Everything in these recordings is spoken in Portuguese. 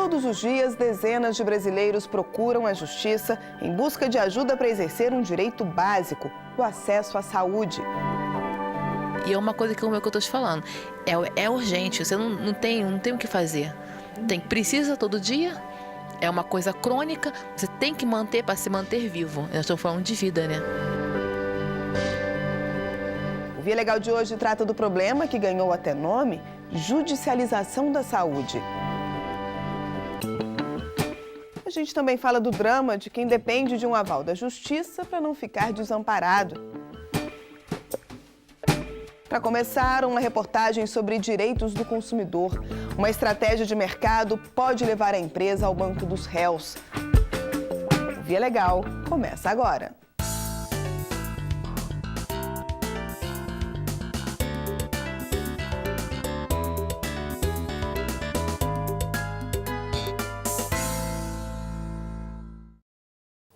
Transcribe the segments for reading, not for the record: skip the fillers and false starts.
Todos os dias, dezenas de brasileiros procuram a justiça em busca de ajuda para exercer um direito básico, o acesso à saúde. E é uma coisa como eu estou te falando, é urgente, você não tem o que fazer. Precisa todo dia, é uma coisa crônica, você tem que manter para se manter vivo. Nós estamos falando de vida, né? O Via Legal de hoje trata do problema que ganhou até nome, judicialização da saúde. A gente também fala do drama de quem depende de um aval da justiça para não ficar desamparado. Para começar, uma reportagem sobre direitos do consumidor. Uma estratégia de mercado pode levar a empresa ao banco dos réus. O Via Legal começa agora.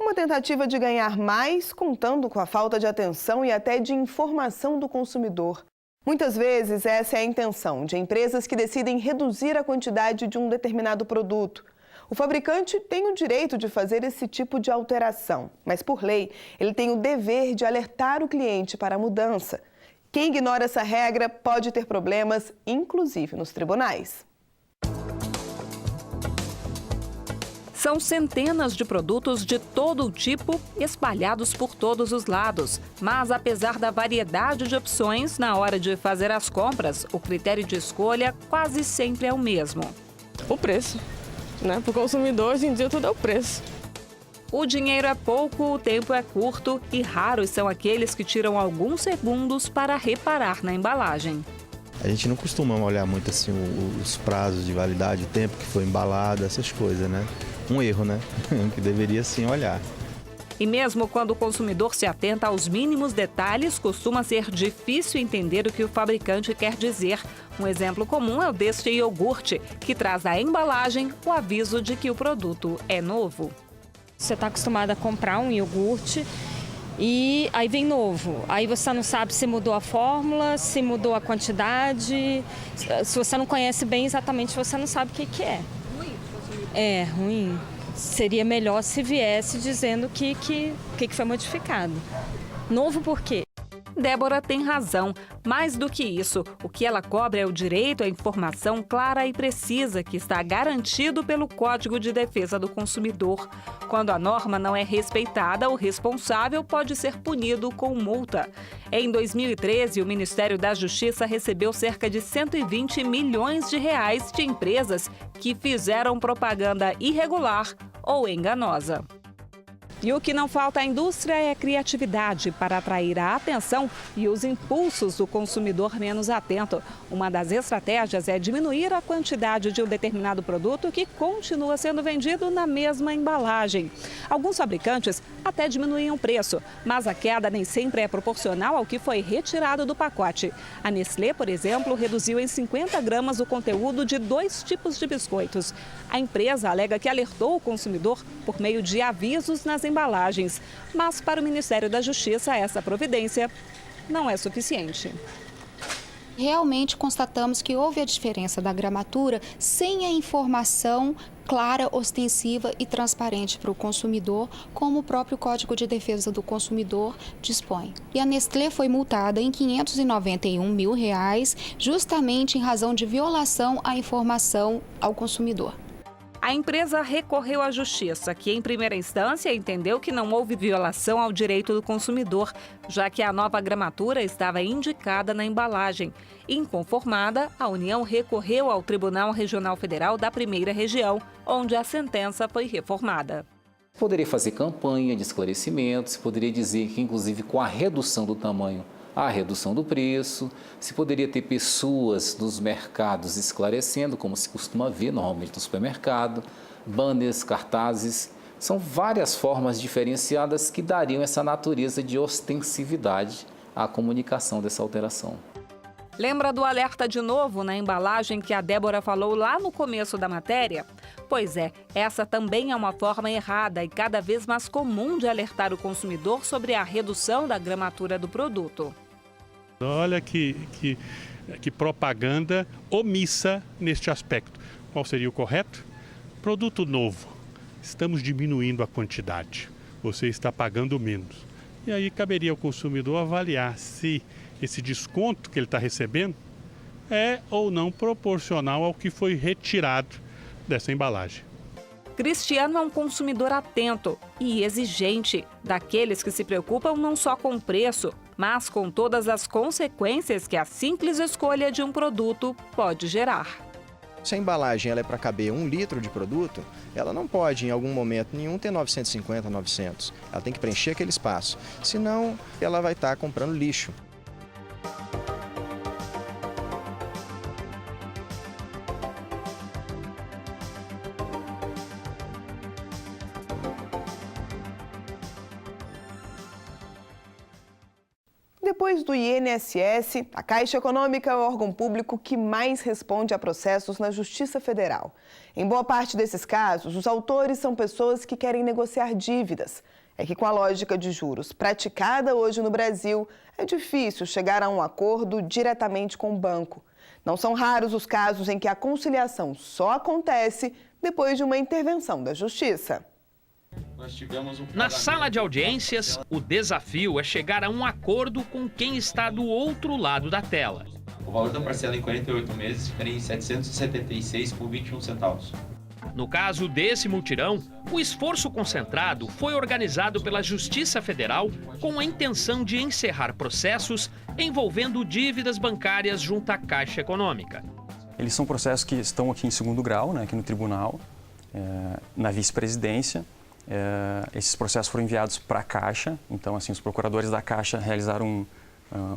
Uma tentativa de ganhar mais, contando com a falta de atenção e até de informação do consumidor. Muitas vezes essa é a intenção de empresas que decidem reduzir a quantidade de um determinado produto. O fabricante tem o direito de fazer esse tipo de alteração, mas por lei ele tem o dever de alertar o cliente para a mudança. Quem ignora essa regra pode ter problemas, inclusive nos tribunais. São centenas de produtos de todo o tipo espalhados por todos os lados. Mas, apesar da variedade de opções, na hora de fazer as compras, o critério de escolha quase sempre é o mesmo. O preço, né? Para o consumidor, hoje em dia, tudo é o preço. O dinheiro é pouco, o tempo é curto e raros são aqueles que tiram alguns segundos para reparar na embalagem. A gente não costuma olhar muito assim os prazos de validade, o tempo que foi embalado, essas coisas, né? Um erro, né? Que deveria sim olhar. E mesmo quando o consumidor se atenta aos mínimos detalhes, costuma ser difícil entender o que o fabricante quer dizer. Um exemplo comum é o deste iogurte, que traz na embalagem o aviso de que o produto é novo. Você está acostumado a comprar um iogurte e aí vem novo. Aí você não sabe se mudou a fórmula, se mudou a quantidade. Se você não conhece bem exatamente, você não sabe o que é. É ruim. Seria melhor se viesse dizendo o que foi modificado. Novo por quê? Débora tem razão. Mais do que isso, o que ela cobra é o direito à informação clara e precisa, que está garantido pelo Código de Defesa do Consumidor. Quando a norma não é respeitada, o responsável pode ser punido com multa. Em 2013, o Ministério da Justiça recebeu cerca de 120 milhões de reais de empresas que fizeram propaganda irregular ou enganosa. E o que não falta à indústria é criatividade para atrair a atenção e os impulsos do consumidor menos atento. Uma das estratégias é diminuir a quantidade de um determinado produto que continua sendo vendido na mesma embalagem. Alguns fabricantes até diminuem o preço, mas a queda nem sempre é proporcional ao que foi retirado do pacote. A Nestlé, por exemplo, reduziu em 50 gramas o conteúdo de 2 tipos de biscoitos. A empresa alega que alertou o consumidor por meio de avisos nas embalagens, mas para o Ministério da Justiça essa providência não é suficiente. Realmente constatamos que houve a diferença da gramatura sem a informação clara, ostensiva e transparente para o consumidor, como o próprio Código de Defesa do Consumidor dispõe. E a Nestlé foi multada em R$ 591 mil, justamente em razão de violação à informação ao consumidor. A empresa recorreu à Justiça, que em primeira instância entendeu que não houve violação ao direito do consumidor, já que a nova gramatura estava indicada na embalagem. Inconformada, a União recorreu ao Tribunal Regional Federal da Primeira Região, onde a sentença foi reformada. Poderia fazer campanha de esclarecimento, se poderia dizer que, inclusive, com a redução do tamanho, a redução do preço, se poderia ter pessoas nos mercados esclarecendo, como se costuma ver normalmente no supermercado, banners, cartazes. São várias formas diferenciadas que dariam essa natureza de ostensividade à comunicação dessa alteração. Lembra do alerta de novo na embalagem que a Débora falou lá no começo da matéria? Pois é, essa também é uma forma errada e cada vez mais comum de alertar o consumidor sobre a redução da gramatura do produto. Olha que propaganda omissa neste aspecto. Qual seria o correto? Produto novo, estamos diminuindo a quantidade, você está pagando menos. E aí caberia ao consumidor avaliar se esse desconto que ele está recebendo é ou não proporcional ao que foi retirado dessa embalagem. Cristiano é um consumidor atento e exigente, daqueles que se preocupam não só com o preço, mas com todas as consequências que a simples escolha de um produto pode gerar. Se a embalagem ela é para caber 1 litro de produto, ela não pode, em algum momento nenhum, ter 950, 900. Ela tem que preencher aquele espaço, senão ela vai estar comprando lixo. Depois do INSS, a Caixa Econômica é o órgão público que mais responde a processos na Justiça Federal. Em boa parte desses casos, os autores são pessoas que querem negociar dívidas. É que com a lógica de juros praticada hoje no Brasil, é difícil chegar a um acordo diretamente com o banco. Não são raros os casos em que a conciliação só acontece depois de uma intervenção da Justiça. Na sala de audiências, o desafio é chegar a um acordo com quem está do outro lado da tela. O valor da parcela em 48 meses ficaria em R$ 776 por 21 centavos. No caso desse mutirão, o esforço concentrado foi organizado pela Justiça Federal com a intenção de encerrar processos envolvendo dívidas bancárias junto à Caixa Econômica. Eles são processos que estão aqui em segundo grau, aqui no tribunal, na vice-presidência. Esses processos foram enviados para a Caixa, então assim, os procuradores da Caixa realizaram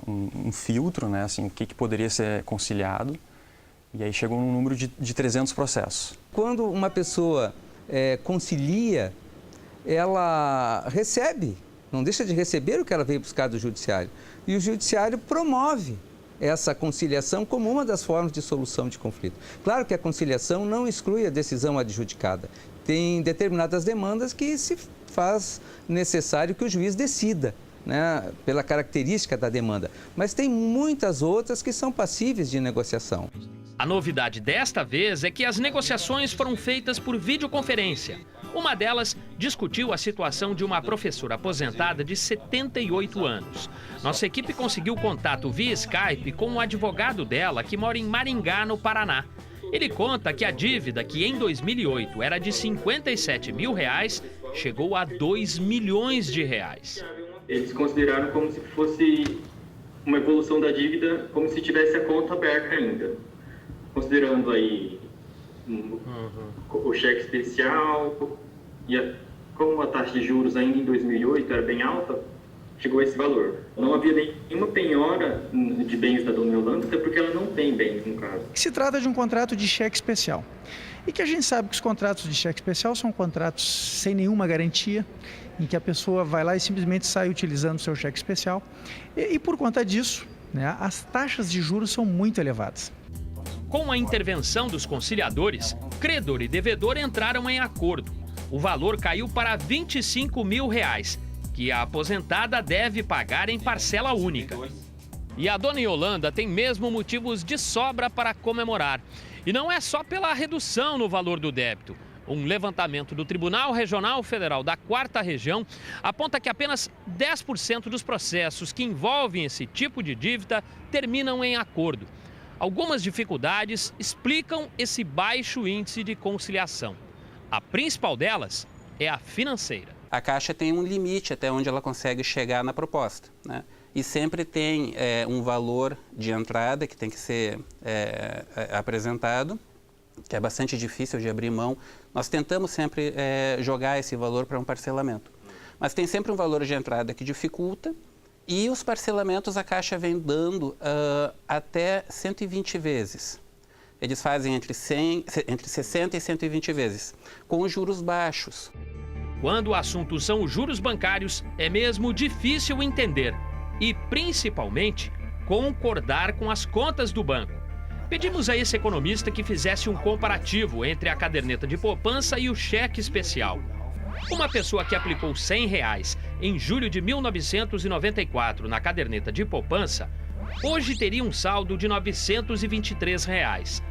um filtro, assim, o que poderia ser conciliado, e aí chegou num número de 300 processos. Quando uma pessoa concilia, ela recebe, não deixa de receber o que ela veio buscar do Judiciário, e o Judiciário promove essa conciliação como uma das formas de solução de conflito. Claro que a conciliação não exclui a decisão adjudicada. Tem determinadas demandas que se faz necessário que o juiz decida, pela característica da demanda. Mas tem muitas outras que são passíveis de negociação. A novidade desta vez é que as negociações foram feitas por videoconferência. Uma delas discutiu a situação de uma professora aposentada de 78 anos. Nossa equipe conseguiu contato via Skype com um advogado dela que mora em Maringá, no Paraná. Ele conta que a dívida, que em 2008 era de R$ 57 mil, chegou a R$ 2 milhões. Eles consideraram como se fosse uma evolução da dívida, como se tivesse a conta aberta ainda. Considerando aí o cheque especial, e como a taxa de juros ainda em 2008 era bem alta, chegou a esse valor. Não havia nenhuma penhora de bens da dona Yolanda, até porque ela não tem bens no caso. Se trata de um contrato de cheque especial. E que a gente sabe que os contratos de cheque especial são contratos sem nenhuma garantia, em que a pessoa vai lá e simplesmente sai utilizando o seu cheque especial. E por conta disso, as taxas de juros são muito elevadas. Com a intervenção dos conciliadores, credor e devedor entraram em acordo. O valor caiu para R$ 25 mil, que a aposentada deve pagar em parcela única. E a dona Yolanda tem mesmo motivos de sobra para comemorar. E não é só pela redução no valor do débito. Um levantamento do Tribunal Regional Federal da 4ª Região aponta que apenas 10% dos processos que envolvem esse tipo de dívida terminam em acordo. Algumas dificuldades explicam esse baixo índice de conciliação. A principal delas é a financeira. A Caixa tem um limite até onde ela consegue chegar na proposta, E sempre tem um valor de entrada que tem que ser apresentado, que é bastante difícil de abrir mão. Nós tentamos sempre jogar esse valor para um parcelamento. Mas tem sempre um valor de entrada que dificulta, e os parcelamentos a Caixa vem dando até 120 vezes. Eles fazem entre 60 e 120 vezes, com os juros baixos. Quando o assunto são os juros bancários, é mesmo difícil entender e, principalmente, concordar com as contas do banco. Pedimos a esse economista que fizesse um comparativo entre a caderneta de poupança e o cheque especial. Uma pessoa que aplicou R$ 100 em julho de 1994 na caderneta de poupança, hoje teria um saldo de R$ 923.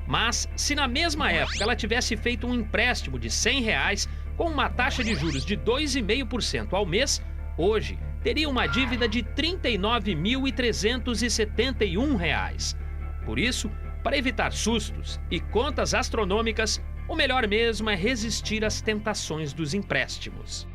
Mas, se na mesma época ela tivesse feito um empréstimo de R$100 com uma taxa de juros de 2,5% ao mês, hoje teria uma dívida de R$ 39.371. Por isso, para evitar sustos e contas astronômicas, o melhor mesmo é resistir às tentações dos empréstimos.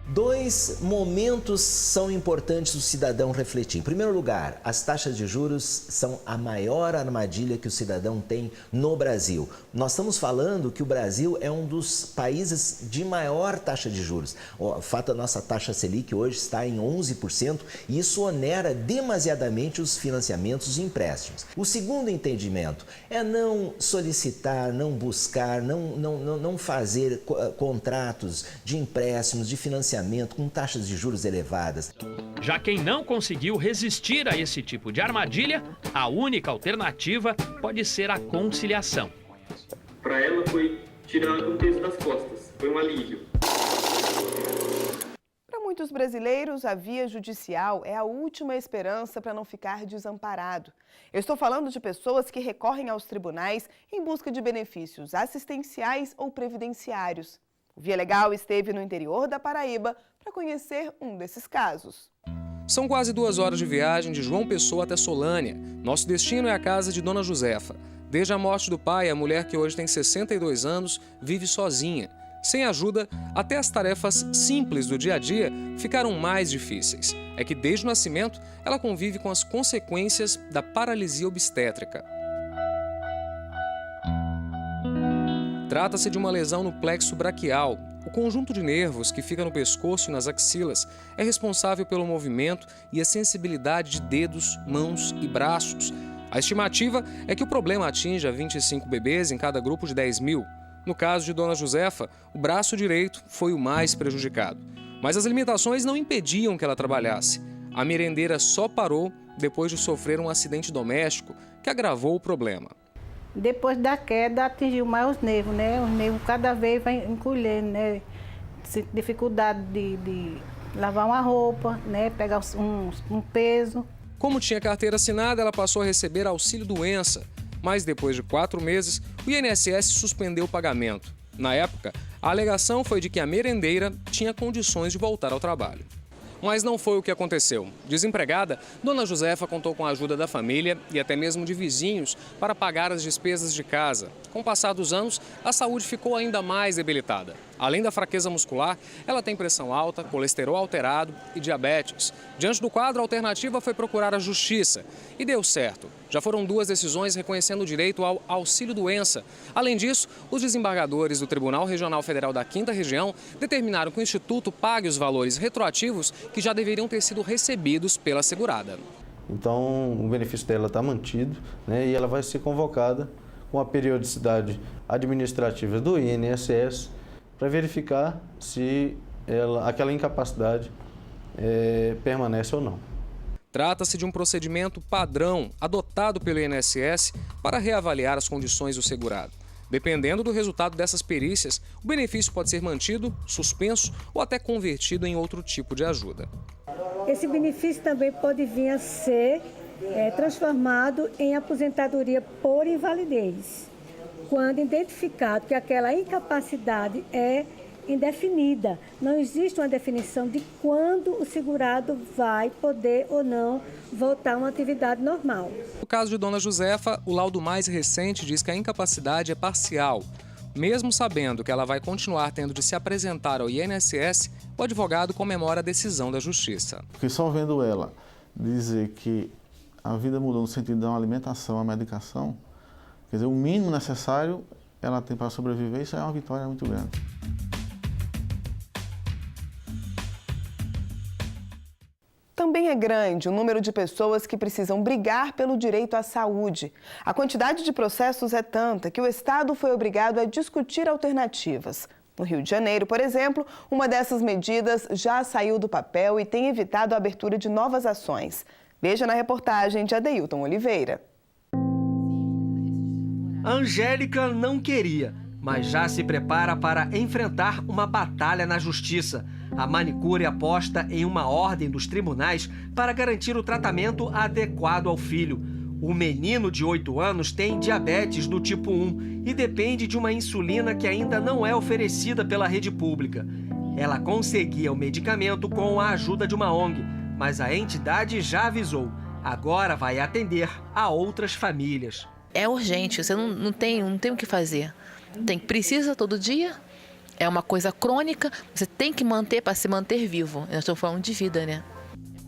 Dois momentos são importantes o cidadão refletir. Em primeiro lugar, as taxas de juros são a maior armadilha que o cidadão tem no Brasil. Nós estamos falando que o Brasil é um dos países de maior taxa de juros. O fato da nossa taxa Selic hoje está em 11% e isso onera demasiadamente os financiamentos e empréstimos. O segundo entendimento é não solicitar, não buscar, não fazer contratos de empréstimos, de financiamento com taxas de juros elevadas. Já quem não conseguiu resistir a esse tipo de armadilha, a única alternativa pode ser a conciliação. Para ela foi tirar o peso das costas, foi um alívio. Para muitos brasileiros, a via judicial é a última esperança para não ficar desamparado. Eu estou falando de pessoas que recorrem aos tribunais em busca de benefícios assistenciais ou previdenciários. O Via Legal esteve no interior da Paraíba para conhecer um desses casos. São quase 2 horas de viagem de João Pessoa até Solânia. Nosso destino é a casa de Dona Josefa. Desde a morte do pai, a mulher que hoje tem 62 anos vive sozinha. Sem ajuda, até as tarefas simples do dia a dia ficaram mais difíceis. É que desde o nascimento, ela convive com as consequências da paralisia obstétrica. Trata-se de uma lesão no plexo braquial. O conjunto de nervos que fica no pescoço e nas axilas é responsável pelo movimento e a sensibilidade de dedos, mãos e braços. A estimativa é que o problema atinja 25 bebês em cada grupo de 10 mil. No caso de Dona Josefa, o braço direito foi o mais prejudicado. Mas as limitações não impediam que ela trabalhasse. A merendeira só parou depois de sofrer um acidente doméstico que agravou o problema. Depois da queda, atingiu mais os nervos, né? Os nervos cada vez vai encolhendo, né? Dificuldade de lavar uma roupa, né? Pegar um peso. Como tinha carteira assinada, ela passou a receber auxílio-doença. Mas depois de 4 meses, o INSS suspendeu o pagamento. Na época, a alegação foi de que a merendeira tinha condições de voltar ao trabalho. Mas não foi o que aconteceu. Desempregada, Dona Josefa contou com a ajuda da família e até mesmo de vizinhos para pagar as despesas de casa. Com o passar dos anos, a saúde ficou ainda mais debilitada. Além da fraqueza muscular, ela tem pressão alta, colesterol alterado e diabetes. Diante do quadro, a alternativa foi procurar a justiça. E deu certo. Já foram 2 decisões reconhecendo o direito ao auxílio-doença. Além disso, os desembargadores do Tribunal Regional Federal da 5ª Região determinaram que o Instituto pague os valores retroativos que já deveriam ter sido recebidos pela segurada. Então, o benefício dela está mantido, né, e ela vai ser convocada com a periodicidade administrativa do INSS para verificar se aquela incapacidade permanece ou não. Trata-se de um procedimento padrão adotado pelo INSS para reavaliar as condições do segurado. Dependendo do resultado dessas perícias, o benefício pode ser mantido, suspenso ou até convertido em outro tipo de ajuda. Esse benefício também pode vir a ser transformado em aposentadoria por invalidez, quando identificado que aquela incapacidade é indefinida. Não existe uma definição de quando o segurado vai poder ou não voltar a uma atividade normal. No caso de Dona Josefa, o laudo mais recente diz que a incapacidade é parcial. Mesmo sabendo que ela vai continuar tendo de se apresentar ao INSS, o advogado comemora a decisão da Justiça. Porque só vendo ela dizer que a vida mudou no sentido de uma alimentação, uma medicação, quer dizer, o mínimo necessário ela tem para sobreviver, isso é uma vitória muito grande. Também é grande o número de pessoas que precisam brigar pelo direito à saúde. A quantidade de processos é tanta que o Estado foi obrigado a discutir alternativas. No Rio de Janeiro, por exemplo, uma dessas medidas já saiu do papel e tem evitado a abertura de novas ações. Veja na reportagem de Adeilton Oliveira. A Angélica não queria, mas já se prepara para enfrentar uma batalha na justiça. A manicure aposta em uma ordem dos tribunais para garantir o tratamento adequado ao filho. O menino de 8 anos tem diabetes do tipo 1 e depende de uma insulina que ainda não é oferecida pela rede pública. Ela conseguia o medicamento com a ajuda de uma ONG, mas a entidade já avisou. Agora vai atender a outras famílias. É urgente, você não tem o que fazer. Precisa todo dia, é uma coisa crônica, você tem que manter para se manter vivo. Nós estamos falando de vida, né?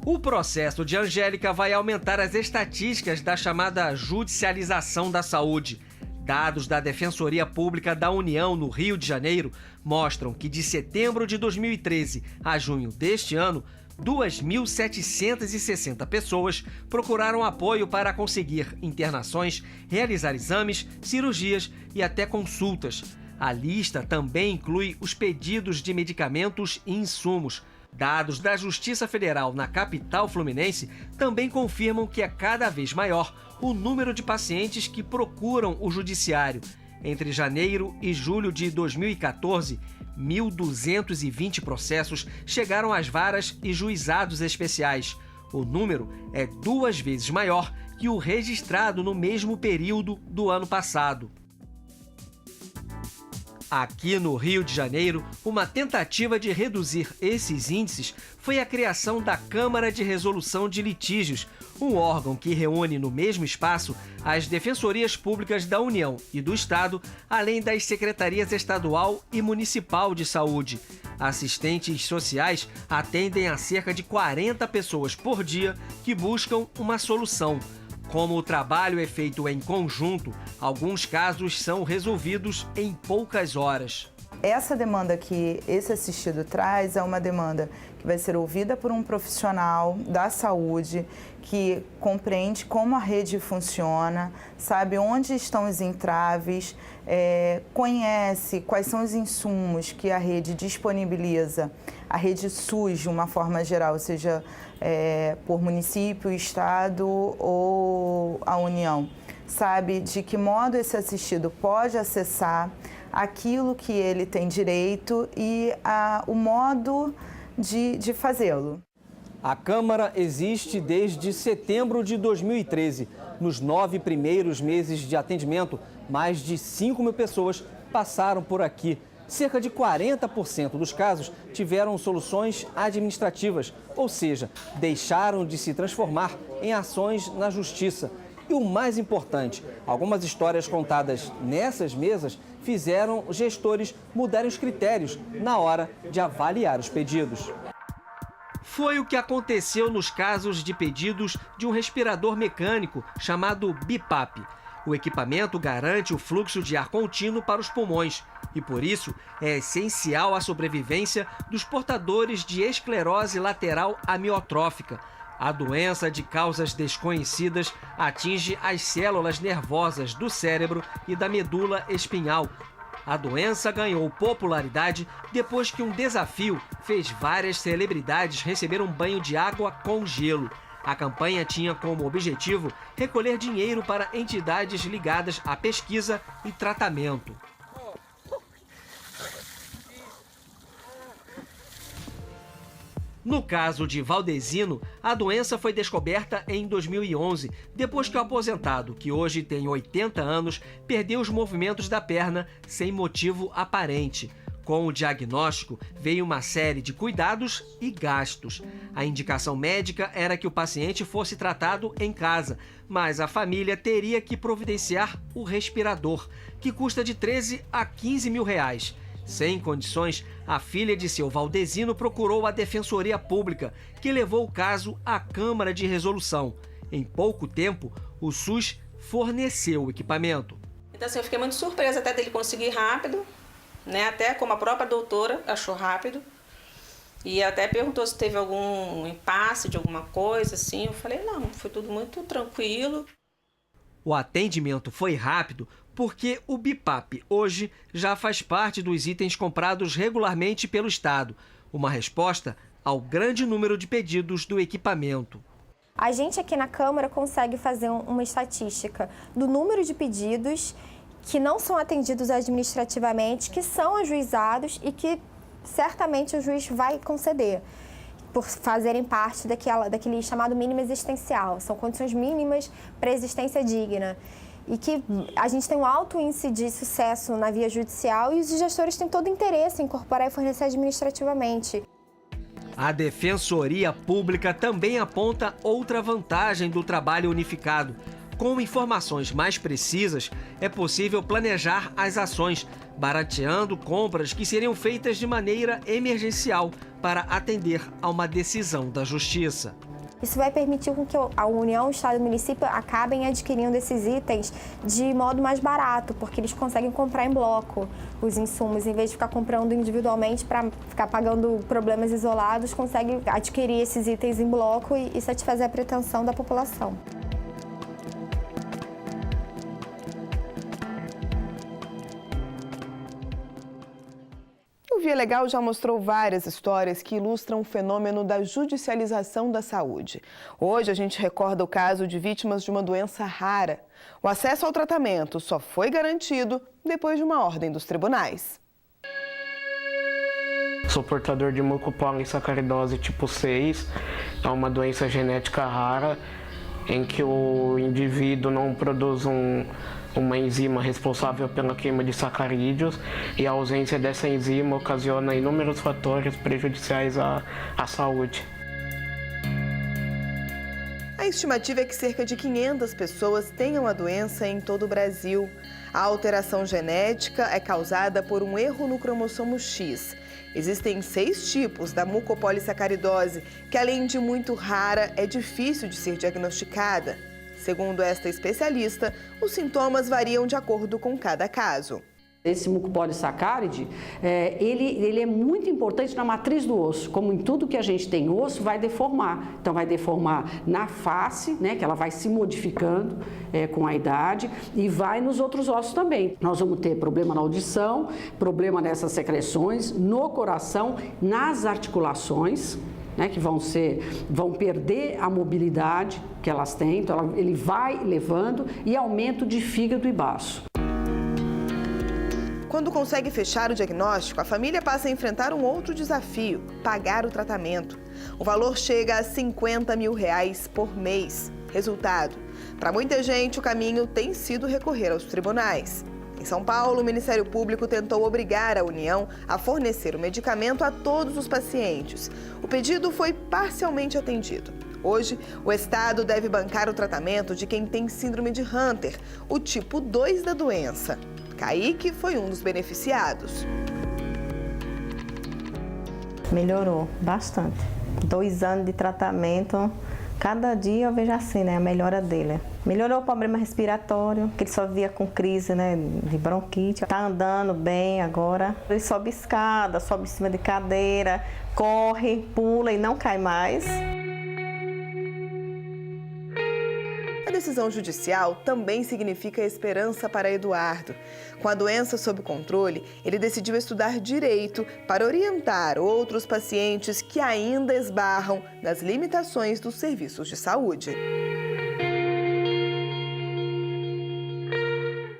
O processo de Angélica vai aumentar as estatísticas da chamada judicialização da saúde. Dados da Defensoria Pública da União no Rio de Janeiro mostram que de setembro de 2013 a junho deste ano, 2.760 pessoas procuraram apoio para conseguir internações, realizar exames, cirurgias e até consultas. A lista também inclui os pedidos de medicamentos e insumos. Dados da Justiça Federal na capital fluminense também confirmam que é cada vez maior o número de pacientes que procuram o judiciário. Entre janeiro e julho de 2014, 1.220 processos chegaram às varas e juizados especiais. O número é 2 vezes maior que o registrado no mesmo período do ano passado. Aqui no Rio de Janeiro, uma tentativa de reduzir esses índices foi a criação da Câmara de Resolução de Litígios, um órgão que reúne no mesmo espaço as defensorias públicas da União e do Estado, além das secretarias estadual e municipal de saúde. Assistentes sociais atendem a cerca de 40 pessoas por dia que buscam uma solução. Como o trabalho é feito em conjunto, alguns casos são resolvidos em poucas horas. Essa demanda que esse assistido traz é uma demanda que vai ser ouvida por um profissional da saúde que compreende como a rede funciona, sabe onde estão os entraves, conhece quais são os insumos que a rede disponibiliza, a rede SUS de uma forma geral, seja por município, estado ou a União. Sabe de que modo esse assistido pode acessar aquilo que ele tem direito e o modo de fazê-lo. A Câmara existe desde setembro de 2013. Nos 9 primeiros meses de atendimento, mais de 5.000 pessoas passaram por aqui. Cerca de 40% dos casos tiveram soluções administrativas, ou seja, deixaram de se transformar em ações na justiça. E o mais importante, algumas histórias contadas nessas mesas fizeram gestores mudarem os critérios na hora de avaliar os pedidos. Foi o que aconteceu nos casos de pedidos de um respirador mecânico chamado BiPAP. O equipamento garante o fluxo de ar contínuo para os pulmões e, por isso, é essencial à sobrevivência dos portadores de esclerose lateral amiotrófica. A doença, de causas desconhecidas, atinge as células nervosas do cérebro e da medula espinhal. A doença ganhou popularidade depois que um desafio fez várias celebridades receber um banho de água com gelo. A campanha tinha como objetivo recolher dinheiro para entidades ligadas à pesquisa e tratamento. No caso de Valdezino, a doença foi descoberta em 2011, depois que o aposentado, que hoje tem 80 anos, perdeu os movimentos da perna sem motivo aparente. Com o diagnóstico, veio uma série de cuidados e gastos. A indicação médica era que o paciente fosse tratado em casa, mas a família teria que providenciar o respirador, que custa de 13 a 15 mil reais. Sem condições, a filha de seu Valdezino procurou a Defensoria Pública, que levou o caso à Câmara de Resolução. Em pouco tempo, o SUS forneceu o equipamento. Então, assim, eu fiquei muito surpresa até dele conseguir rápido, né? Até como a própria doutora achou rápido. E até perguntou se teve algum impasse de alguma coisa, assim. Eu falei, não, foi tudo muito tranquilo. O atendimento foi rápido porque o BiPAP hoje já faz parte dos itens comprados regularmente pelo Estado. Uma resposta ao grande número de pedidos do equipamento. A gente aqui na Câmara consegue fazer uma estatística do número de pedidos que não são atendidos administrativamente, que são ajuizados e que certamente o juiz vai conceder. por fazerem parte daquele chamado mínimo existencial. São condições mínimas para a existência digna. E que a gente tem um alto índice de sucesso na via judicial e os gestores têm todo interesse em incorporar e fornecer administrativamente. A Defensoria Pública também aponta outra vantagem do trabalho unificado. Com informações mais precisas, é possível planejar as ações, barateando compras que seriam feitas de maneira emergencial para atender a uma decisão da Justiça. Isso vai permitir que a União, o Estado e o município acabem adquirindo esses itens de modo mais barato, porque eles conseguem comprar em bloco os insumos, em vez de ficar comprando individualmente para ficar pagando problemas isolados, conseguem adquirir esses itens em bloco e satisfazer a pretensão da população. O Via Legal já mostrou várias histórias que ilustram o fenômeno da judicialização da saúde. Hoje a gente recorda o caso de vítimas de uma doença rara. O acesso ao tratamento só foi garantido depois de uma ordem dos tribunais. Sou portador de mucopolissacaridose tipo 6, é uma doença genética rara em que o indivíduo não produz uma enzima responsável pela queima de sacarídeos e a ausência dessa enzima ocasiona inúmeros fatores prejudiciais à saúde. A estimativa é que cerca de 500 pessoas tenham a doença em todo o Brasil. A alteração genética é causada por um erro no cromossomo X. Existem 6 tipos da mucopolissacaridose, que além de muito rara, é difícil de ser diagnosticada. Segundo esta especialista, os sintomas variam de acordo com cada caso. Esse mucopolissacaride, ele é muito importante na matriz do osso. Como em tudo que a gente tem osso, vai deformar. Então, vai deformar na face, né, que ela vai se modificando com a idade, e vai nos outros ossos também. Nós vamos ter problema na audição, problema nessas secreções, no coração, nas articulações, né, que vão perder a mobilidade que elas têm. Então, ele vai levando, e aumento de fígado e baço. Quando consegue fechar o diagnóstico, a família passa a enfrentar um outro desafio: pagar o tratamento. O valor chega a R$50 mil por mês. Resultado: para muita gente, o caminho tem sido recorrer aos tribunais. Em São Paulo, o Ministério Público tentou obrigar a União a fornecer o medicamento a todos os pacientes. O pedido foi parcialmente atendido. Hoje, o Estado deve bancar o tratamento de quem tem síndrome de Hunter, o tipo 2 da doença. Kaique foi um dos beneficiados. Melhorou bastante. 2 anos de tratamento, cada dia eu vejo assim, né, a melhora dele. Melhorou o problema respiratório, que ele só via com crise, né, de bronquite. Tá andando bem agora. Ele sobe escada, sobe em cima de cadeira, corre, pula e não cai mais. A decisão judicial também significa esperança para Eduardo. Com a doença sob controle, ele decidiu estudar direito para orientar outros pacientes que ainda esbarram nas limitações dos serviços de saúde.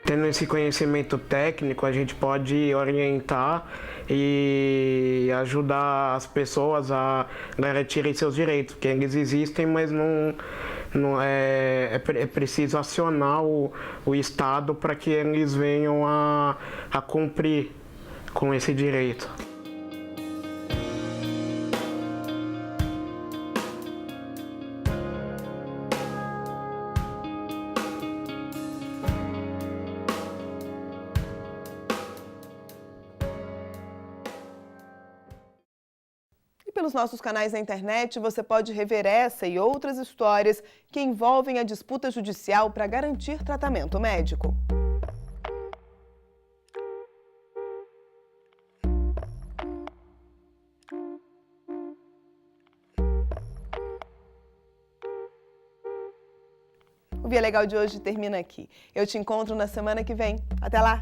Tendo esse conhecimento técnico, a gente pode orientar e ajudar as pessoas a garantirem seus direitos, porque eles existem, mas não é preciso acionar o Estado para que eles venham a cumprir com esse direito. Pelos nossos canais na internet, você pode rever essa e outras histórias que envolvem a disputa judicial para garantir tratamento médico. O Via Legal de hoje termina aqui. Eu te encontro na semana que vem. Até lá!